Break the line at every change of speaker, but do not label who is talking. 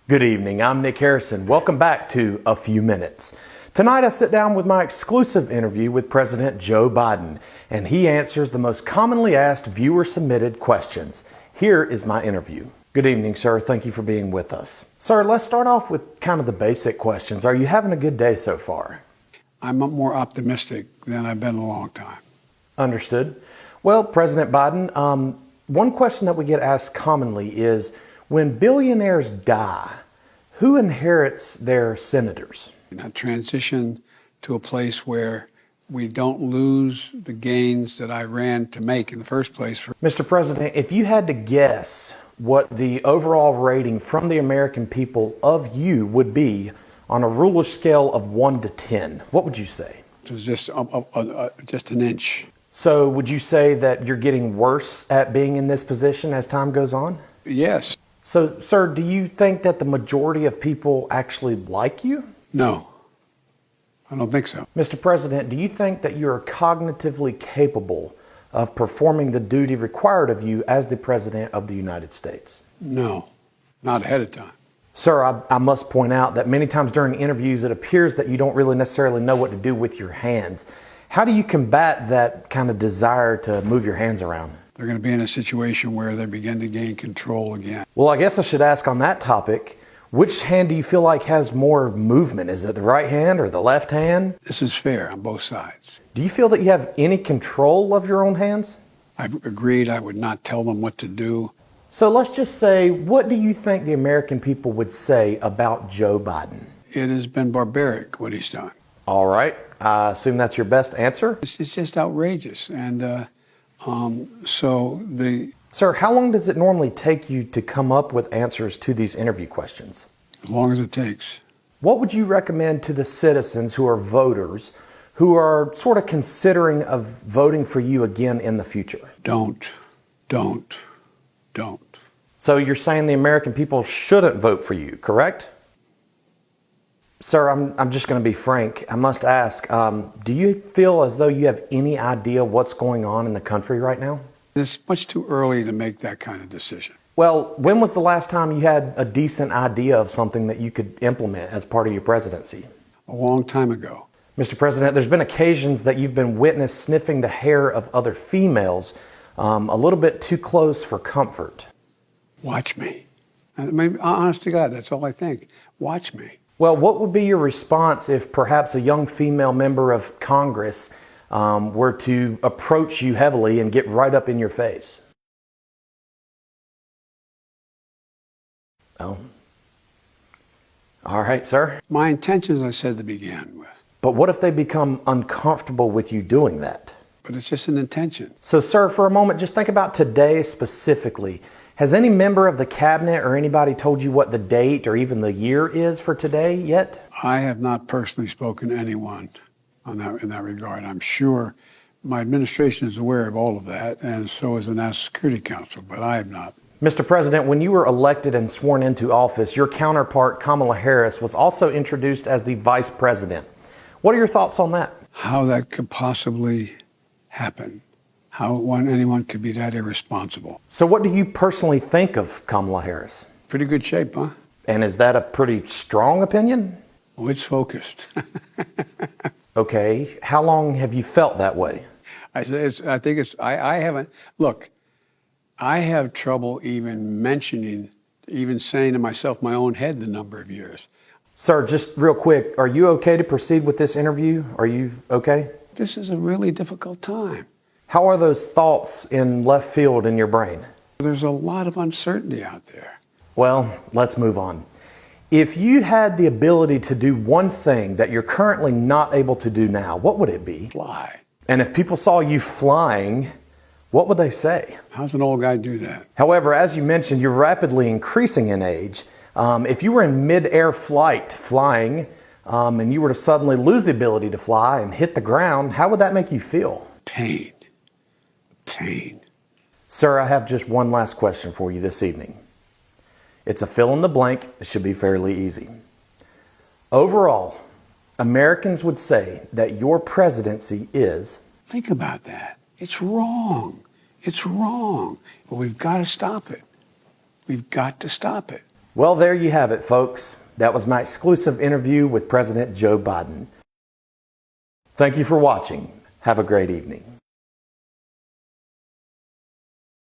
Good evening, I'm Nick Harrison. Welcome back to A Few Minutes. Tonight I sit down with my exclusive interview with President Joe Biden, and he answers the most commonly asked viewer-submitted questions. Here is my interview. Good evening, sir. Thank you for being with us. Sir, let's start off with kind of the basic questions. Are you having a good day so far?
I'm more optimistic than I've been in a long time.
Understood. Well, President Biden, one question that we get asked commonly is, when billionaires die, who inherits their senators?
I transition to a place where we don't lose the gains that I ran to make in the first place.
Mr. President, if you had to guess what the overall rating from the American people of you would be on a ruler scale of 1 to 10, what would you say?
It was just an inch.
So would you say that you're getting worse at being in this position as time goes on?
Yes.
So, sir, do you think that the majority of people actually like you?
No, I don't think so.
Mr. President, do you think that you are cognitively capable of performing the duty required of you as the President of the United States?
No, not ahead of time.
Sir, I must point out that many times during interviews it appears that you don't really necessarily know what to do with your hands. How do you combat that kind of desire to move your hands around?
They're going to be in a situation where they begin to gain control again.
Well, I guess I should ask on that topic, which hand do you feel like has more movement? Is it the right hand or the left hand?
This is fair on both sides.
Do you feel that you have any control of your own hands?
I agreed I would not tell them what to do.
So let's just say, what do you think the American people would say about Joe Biden?
It has been barbaric what he's done.
All right. I assume that's your best answer?
It's just outrageous. And
Sir, how long does it normally take you to come up with answers to these interview questions?
As long as it takes.
What would you recommend to the citizens who are voters who are sort of considering of voting for you again in the future?
Don't.
So you're saying the American people shouldn't vote for you, correct? Sir, I'm just going to be frank. I must ask, do you feel as though you have any idea what's going on in the country right now?
It's much too early to make that kind of decision.
Well, when was the last time you had a decent idea of something that you could implement as part of your presidency?
A long time ago.
Mr. President, there's been occasions that you've been witnessed sniffing the hair of other females a little bit too close for comfort.
Watch me. I mean, honest to God, that's all I think. Watch me.
Well, what would be your response if perhaps a young female member of Congress were to approach you heavily and get right up in your face? Oh. All right, sir.
My intentions, I said to begin with.
But what if they become uncomfortable with you doing that?
But it's just an intention.
So, sir, for a moment, just think about today specifically. Has any member of the cabinet or anybody told you what the date or even the year is for today yet?
I have not personally spoken to anyone in that regard. I'm sure my administration is aware of all of that, and so is the National Security Council, but I have not.
Mr. President, when you were elected and sworn into office, your counterpart, Kamala Harris, was also introduced as the vice president. What are your thoughts on that?
How that could possibly happen. How anyone could be that irresponsible.
So what do you personally think of Kamala Harris?
Pretty good shape, huh?
And is that a pretty strong opinion?
Oh, it's focused.
Okay. How long have you felt that way?
I haven't, look, I have trouble even saying to myself my own head the number of years.
Sir, just real quick, are you okay to proceed with this interview? Are you okay?
This is a really difficult time.
How are those thoughts in left field in your brain?
There's a lot of uncertainty out there.
Well, let's move on. If you had the ability to do one thing that you're currently not able to do now, what would it be?
Fly.
And if people saw you flying, what would they say?
How's an old guy do that?
However, as you mentioned, you're rapidly increasing in age. If you were in mid-air flight flying and you were to suddenly lose the ability to fly and hit the ground, how would that make you feel?
Pain.
Sir, I have just one last question for you this evening. It's a fill in the blank. It should be fairly easy. Overall, Americans would say that your presidency is...
Think about that. It's wrong. It's wrong. But we've got to stop it. We've got to stop it.
Well, there you have it, folks. That was my exclusive interview with President Joe Biden. Thank you for watching. Have a great evening.